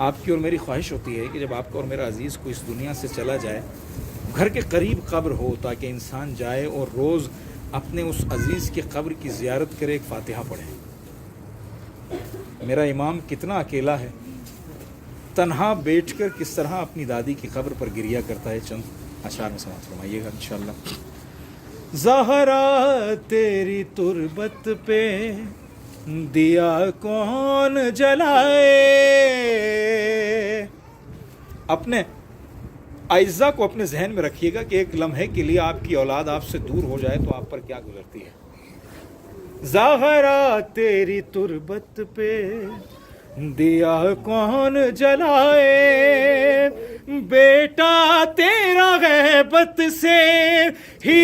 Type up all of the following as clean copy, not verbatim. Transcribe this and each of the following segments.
آپ کی اور میری خواہش ہوتی ہے کہ جب آپ کا اور میرا عزیز کو اس دنیا سے چلا جائے، گھر کے قریب قبر ہو تاکہ انسان جائے اور روز اپنے اس عزیز کی قبر کی زیارت کرے، ایک فاتحہ پڑھے۔ میرا امام کتنا اکیلا ہے، تنہا بیٹھ کر کس طرح اپنی دادی کی قبر پر گریہ کرتا ہے، چند اشعار میں سماعت فرمائیے گا انشاءاللہ۔ زہرا تیری تربت پہ دیا کون جلائے، اپنے اعزا کو اپنے ذہن میں رکھیے گا کہ ایک لمحے کے لیے آپ کی اولاد آپ سے دور ہو جائے تو آپ پر کیا گزرتی ہے۔ زہرا تیری تربت پہ دیا کون جلائے، بیٹا تیرا غیبت سے ہی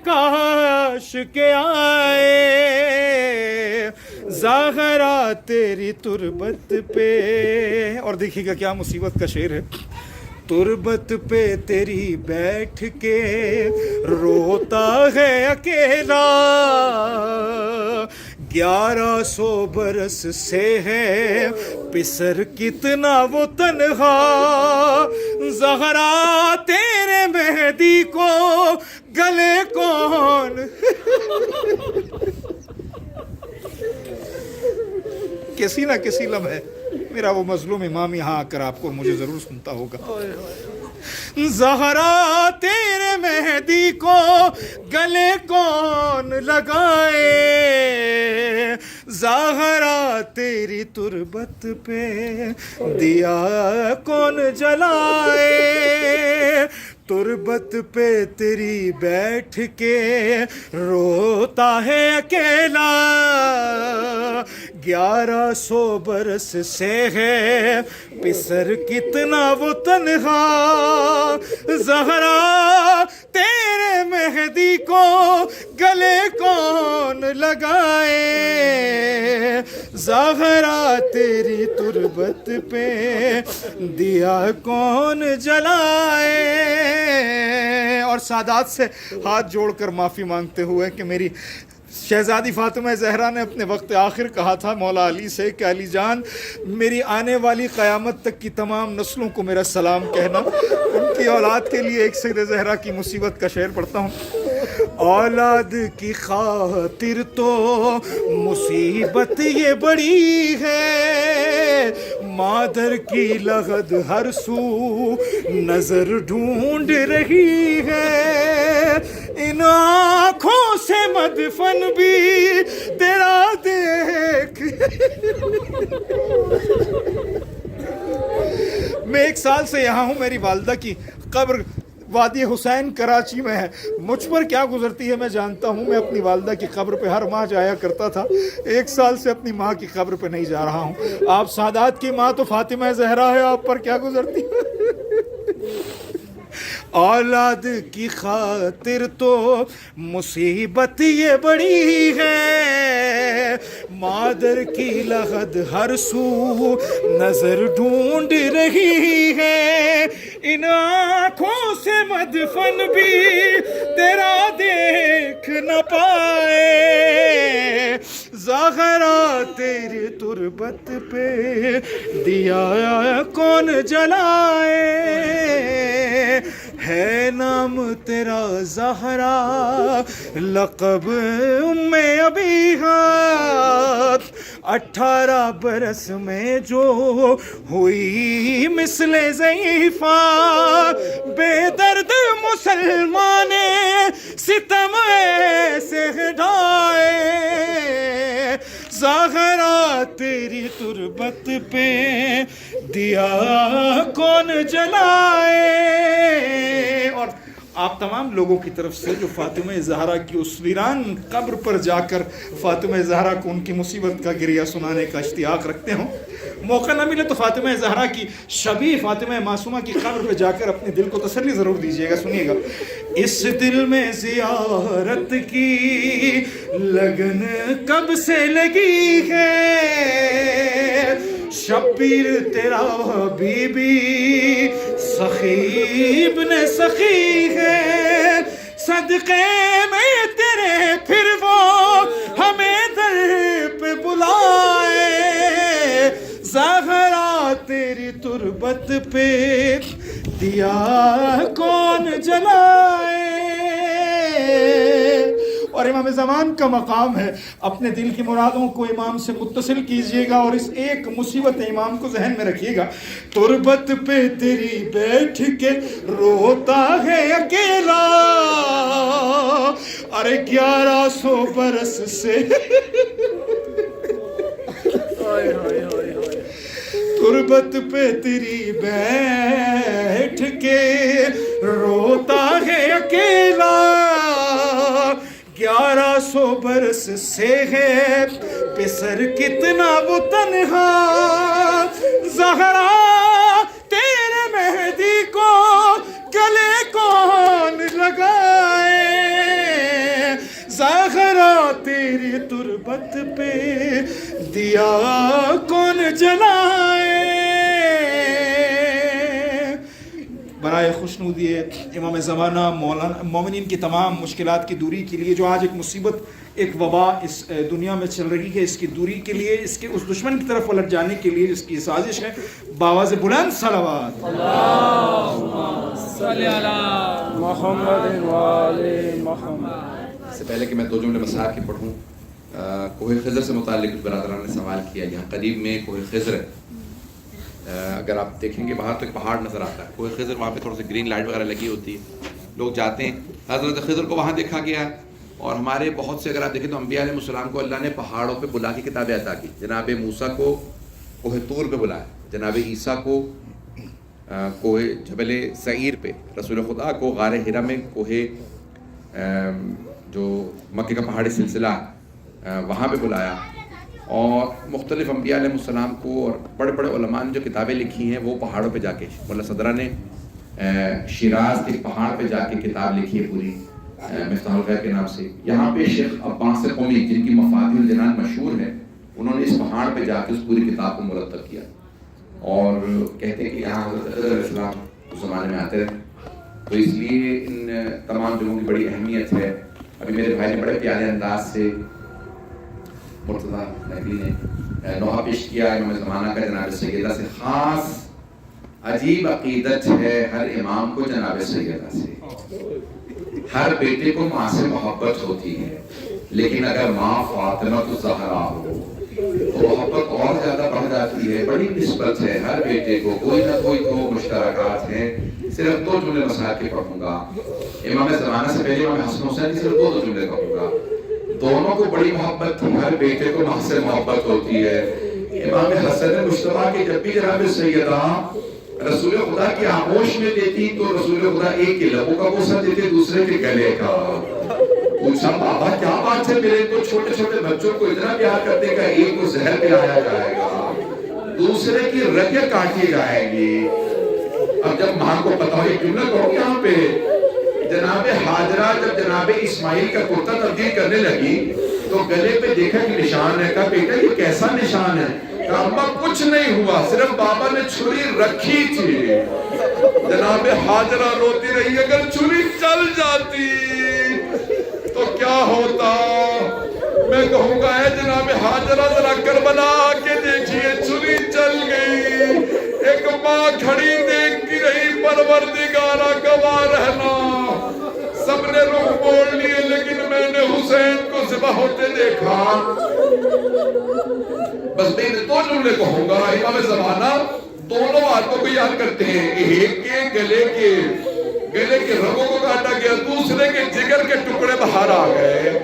کاش کے آئے، زہرا تیری تربت پہ۔ اور دیکھیے گا کیا مصیبت کا شعر ہے، تربت پہ تیری بیٹھ کے روتا ہے اکیلا، 1100 برس سے ہے پسر کتنا وہ تنہا، زہرا تیرے مہدی کو گلے کون کسی نہ کسی لمحے میرا وہ مظلوم امام یہاں آ کر آپ کو مجھے ضرور سنتا ہوگا۔ زہرا تیرے مہدی کو گلے کون لگائے، زہرا تیری تربت پہ دیا کون جلائے، تربت پہ تیری بیٹھ کے روتا ہے اکیلا، 1100 برس سے ہے پسر کتنا وہ تنہا، زہرا تیرے مہدی کو گلے کون لگائے، زہرا تیری تربت پہ دیا کون جلائے۔ اور سادات سے ہاتھ جوڑ کر معافی مانگتے ہوئے کہ میری شہزادی فاطمہ زہرا نے اپنے وقت آخر کہا تھا مولا علی سے کہ علی جان میری آنے والی قیامت تک کی تمام نسلوں کو میرا سلام کہنا۔ ان کی اولاد کے لیے ایک سید زہرا کی مصیبت کا شعر پڑھتا ہوں۔ اولاد کی خاطر تو مصیبت یہ بڑی ہے، مادر کی لغد ہر سو نظر ڈھونڈ رہی ہے، ان آنکھوں سے مدفن بھی تیرا دیکھ۔ میں 1 سال سے یہاں ہوں، میری والدہ کی قبر وادی حسین کراچی میں ہے، مجھ پر کیا گزرتی ہے میں جانتا ہوں۔ میں اپنی والدہ کی قبر پہ ہر ماہ جایا کرتا تھا، 1 سال سے اپنی ماں کی قبر پہ نہیں جا رہا ہوں۔ آپ سادات کی ماں تو فاطمہ زہرا ہے، آپ پر کیا گزرتی ہے؟ اولاد کی خاطر تو مصیبت یہ بڑی ہے، مادر کی لغد ہر سو نظر ڈھونڈ رہی ہے، ان آنکھوں سے مدفن بھی تیرا دیکھ نہ پائے، زہرا تیری تربت پہ دیا کون جلائے، ہے نام تیرا زہرا لقب ام ابیہات، 18 برس میں جو ہوئی مثل ضعیفہ، بے درد مسلمان ستم ایسے ڈھائے، زہرا تیری تربت پہ دیا کون جلائے۔ اور آپ تمام لوگوں کی طرف سے جو فاطمہ زہرا کی اس ویران قبر پر جا کر فاطمہ زہرا کو ان کی مصیبت کا گریہ سنانے کا اشتیاق رکھتے ہوں، موقع نہ ملے تو فاطمہ زہرا کی شبیہ فاطمہ معصومہ کی قبر پہ جا کر اپنے دل کو تسلی ضرور دیجیے گا۔ سنیے گا، اس دل میں زیارت کی لگن کب سے لگی ہے، شبیر تیرا بی بی سخی ابن سخی ہے، صدقے میں تیرے پھر وہ ہمیں در پہ بلائے، زہرا تیری تربت پہ دیا کون جلائے. اور امام زمان کا مقام ہے. اپنے دل کی مرادوں کو امام سے متصل کیجئے گا اور اس ایک مصیبت امام کو ذہن میں رکھیے گا. تربت پہ تیری بیٹھ کے روتا ہے اکیلا, ارے 1100 برس سے تربت پہ تیری بیٹھ کے روتا ہے اکیلا, 1100 برس سے ہے پسر کتنا وہ تنہا. زہرا تیرے مہدی کو گلے کون لگائے, زہرا تیری تربت پہ دیا کون جلائے. برائے خوشنودی امام زمانہ مومنین کی تمام مشکلات کی دوری کے لیے, جو آج ایک مصیبت ایک وبا اس دنیا میں چل رہی ہے, اس کی دوری کے لیے, اس کے اس دشمن کی طرف الٹ جانے کے لیے جس کی سازش ہے, باواز بلند صلوات اللہم صلی علی محمد و آل محمد. اس سے پہلے کہ میں 2 جملے مسائل کے پڑھوں, کوہ خضر سے متعلق کچھ برادران نے سوال کیا. یہاں قریب میں کوہ خضر ہے, اگر آپ دیکھیں گے باہر تو ایک پہاڑ نظر آتا ہے. کوہ خضر وہاں پہ تھوڑا سا گرین لائٹ وغیرہ لگی ہوتی ہے, لوگ جاتے ہیں. حضرت خضر کو وہاں دیکھا گیا, اور ہمارے بہت سے اگر آپ دیکھیں تو انبیاء علیہ السلام کو اللہ نے پہاڑوں پہ بلا کے کتابیں عطا کی. جناب موسیٰ کو کوہ طور پہ بلایا, جناب عیسیٰ کو کوہ جبل سعیر پہ, رسول خدا کو غار حرا میں کوہ جو مکہ کا پہاڑی سلسلہ وہاں پہ بلایا, اور مختلف انبیاء علیہ السلام کو اور بڑے بڑے علماء نے جو کتابیں لکھی ہیں وہ پہاڑوں پہ جا کے, مولا صدرہ نے شیراز کے پہاڑ پہ جا کے کتاب لکھی ہے پوری, مفتاح الغیب کے نام سے. یہاں پہ شیخ عباس قمی جن کی مفاتیح الجنان مشہور ہے, انہوں نے اس پہاڑ پہ جا کے اس پوری کتاب کو مرتب کیا, اور کہتے ہیں کہ یہاں حضرت خضر علیہ السلام اس زمانے میں آتے رہے, تو اس لیے ان تمام جگہوں کی بڑی اہمیت ہے. ابھی میرے بھائی نے بڑے پیارے انداز سے مرتضیٰ نقوی نے نوحہ پیش کیا امام زمانہ کا جناب سیدہ سے. خاص عجیب عقیدت ہے ہر امام کو جناب سیدہ سے. ہر بیٹے کو ماں سے محبت ہوتی ہے, لیکن اگر ماں فاطمہ الزہرا ہو تو محبت اور زیادہ بڑھ جاتی ہے. بڑی نسبت ہے ہر بیٹے کو, کوئی نہ کوئی 2 مشترکات ہیں. صرف 2 جملے مسائل کے پڑھوں گا. امام زمانہ سے پہلے امام حسن حسین صرف 2 جملے کہوں گا. دونوں کو بڑی محبت تھی, ہر بیٹے کو ماں سے محبت ہوتی ہے. امام حسن مجتبیٰ کے جب بھی جناب سیدہ رسول خدا کی آغوش میں دیتی تو رسول خدا ایک کے لبوں کا بوسہ دیتے, دوسرے کے گلے کا. پوچھا بابا کیا بات ہے, میرے کو چھوٹے چھوٹے بچوں کو اتنا پیار کرتے کہ ایک کو زہر پلایا جائے گا, دوسرے کی رگیں کاٹی جائیں گی. اب جب ماں کو پتا ہو, ایک جملہ کہو یہاں پہ, جناب حاجرہ جب جناب اسماعیل کا کرتا تبدیل کرنے لگی تو گلے پہ دیکھا کہ نشان ہے. کہا بیٹا یہ کیسا نشان ہے؟ کہا اماں کچھ نہیں ہوا, صرف بابا نے چھری رکھی تھی. جناب حاجرہ روتی رہی, اگر چھری چل جاتی تو کیا ہوتا. میں کہوں گا اے جناب حاجرہ ذرا کربلا کے دیکھیے, چھری چل گئی. ایک ماں کھڑی دیکھتی رہی, پروردگارا گواہ رہنا, سب نے رخ موڑ لیے لیکن میں نے حسین کو ذبح ہوتے دیکھا. بس میں 2 جملے کہوں گا. امام زمانہ دونوں باتوں کو یاد کرتے ہیں. ایک کے گلے کے رگوں کو کاٹا گیا, دوسرے کے جگر کے ٹکڑے باہر آ گئے.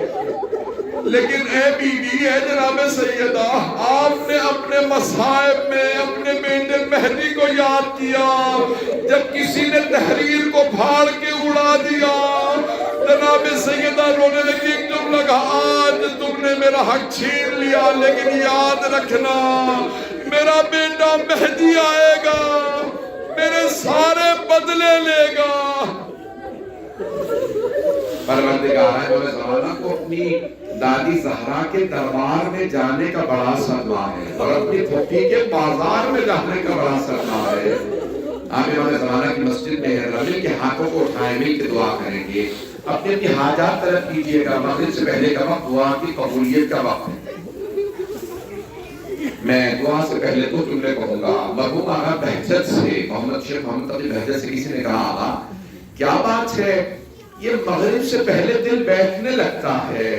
لیکن اے بیوی ہے جناب سیدہ, آپ نے اپنے مصائب میں اپنے بیٹے مہدی کو یاد کیا. جب کسی نے تحریر کو پھاڑ کے اڑا دیا, جناب سیدہ رونے لگی. تم لگا آج تم نے میرا حق چھین لیا, لیکن یاد رکھنا میرا بیٹا مہدی آئے گا, میرے سارے بدلے لے گا. پروردگار زمانہ کو اپنی دادی زہرا کے دربار میں جانے کا بڑا صدمہ ہے, اور اپنی پھوپھی کے بازار میں جانے کا بڑا صدمہ ہے. آپ امام زمانہ کی مسجد میں ہیں, مل کے ہاتھوں کو اٹھائیں, مل کے دعا کریں گے. اپنی اپنی حاجات طلب کیجئے گا. مغرب سے پہلے کا وقت دعا کی قبولیت کا وقت ہے. میں دعا سے پہلے تو جملے کہوں گا. مرحوم آقا بہجت سے, محمد شیخ محمد تقی بہجت سے کسی نے کہا آقا کیا بات ہے, یہ مغرب سے پہلے دل بیٹھنے لگتا ہے.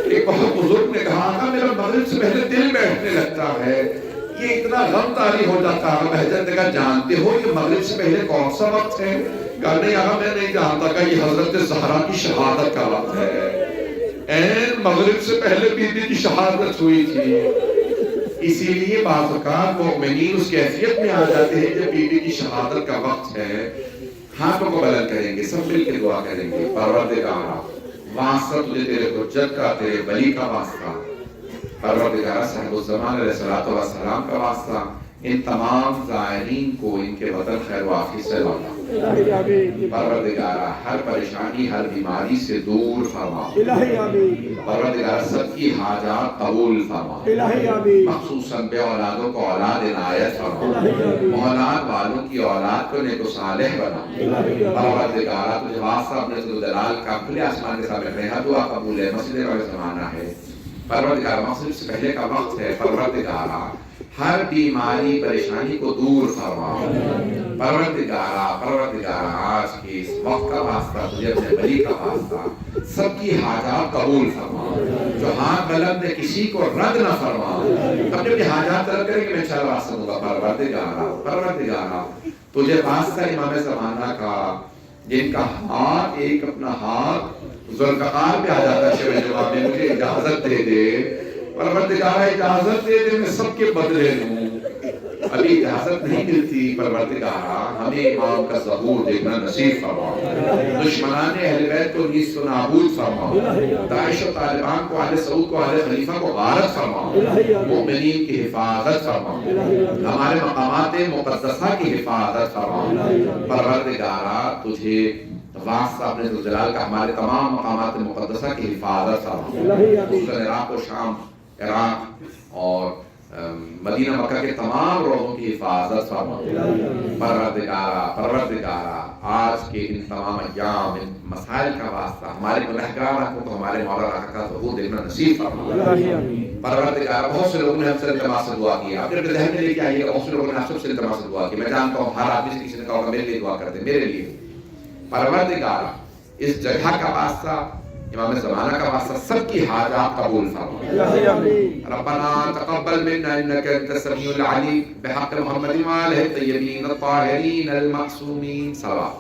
ایک بہت بزرگ نے کہا آقا میرا مغرب سے پہلے دل بیٹھنے لگتا ہے, یہ اتنا غم طاری ہو جاتا ہے. بہجت نے کہا جانتے ہو یہ مغرب سے پہلے کون سا وقت ہے؟ کہا نہیں آقا میں نہیں جانتا. کہ یہ حضرت زہرا کی شہادت کا وقت ہے. این مغرب سے پہلے بی بی کی شہادت ہوئی تھی. اسی لیے بعض اوقات مومنین اس کیفیت میں آ جاتے ہیں جب بی بی کی شہادت کا وقت ہے. ہاتھوں کو بلند کریں گے, سب مل کے دعا کریں گے. پروردگارا واسطہ تجھے تیرے حجت کا, تیرے ولی کا واسطہ. پروردگارا صاحب الزمان علیہ الصلوۃ والسلام کا واسطہ, ان تمام زائرین کو ان کے وطن خیر و عافیت سے لوٹا. پروردگارا ہر پریشانی ہر بیماری سے دور فرما. پروردگارا سب کی حاجات قبول فرما. مخصوصاً بے اولادوں کو اولاد عنایت فرما. اولاد والوں کی اولاد کو نیک و صالح بنا. پروردگارا تجھے واسطہ اپنے ذوالجلال کا کھلے آسمان کے سامنے کھڑے ہیں, دعا قبول ہے. مسجد کا زمانہ ہے. پروردگارا مغرب سے پہلے کا وقت ہے. پروردگارا ہر بیماری پریشانی کو دور فرما. پروردگارا آج کے اس وقت کا واسطہ تجھے اپنے ولی کا واسطہ سب کی حاجات قبول فرما. جو ہاتھ بلند ہے کسی کو رد نہ فرما. اپنے اپنی حاجات طلب کریں کہ میں چل واسطہ دوں گا. پروردگارا تجھے واسطہ امام زمانہ کا جن کا ہاتھ ایک اپنا ہاتھ ذوالفقار پہ آ جاتا ہے شب جمعہ میں, مجھے اجازت دے دے. پروردگارا اجازت دے دے میں سب کے بدلے لوں. ابھی اجازت نہیں ملتی. پروردگارا ہمیں امام کا ظہور دیکھنا نصیب فرما. دشمنان اہل بیت کو نیست و نابود فرما. داعش و طالبان کو, آل سعود کو, آل خلیفہ کو غارت فرما. مومنین کی حفاظت فرما. ہمارے مقامات مقدسہ کی حفاظت فرما. پروردگارا تجھے واسطہ اپنے ذوالجلال کا ہمارے تمام مقامات مقدسہ کی حفاظت فرما. خصوصاً عراق و شام, عراق اور مدینہ مکہ کے تمام روحوں کی حفاظت فرما. پروردگارا آج کے ان تمام ایام ان مسائل کا واسطہ ہمارے گنہگار آنکھوں کو ہمارے مولا آقا کا ظہور دیکھنا نصیب فرما. پروردگارا بہت سے لوگوں نے ہم سے التماس سے دعا کی. اپنے ذہن میں لے کے آئیے, بہت سے لوگوں نے آپ سب سے التماس سے دعا کی. میں جانتا ہوں ہر آدمی سے کسی نے کہا ہوگا میرے لیے دعا کر دیں, میرے لیے. پروردگارا اس جگہ کا واسطہ, امام زمانہ کا واسطہ سب کی حاجات قبول فرما. ربنا تقبل منا انك انت السميع العليم بحق محمد وآله الطيبين الطاهرين المعصومين. صلوات.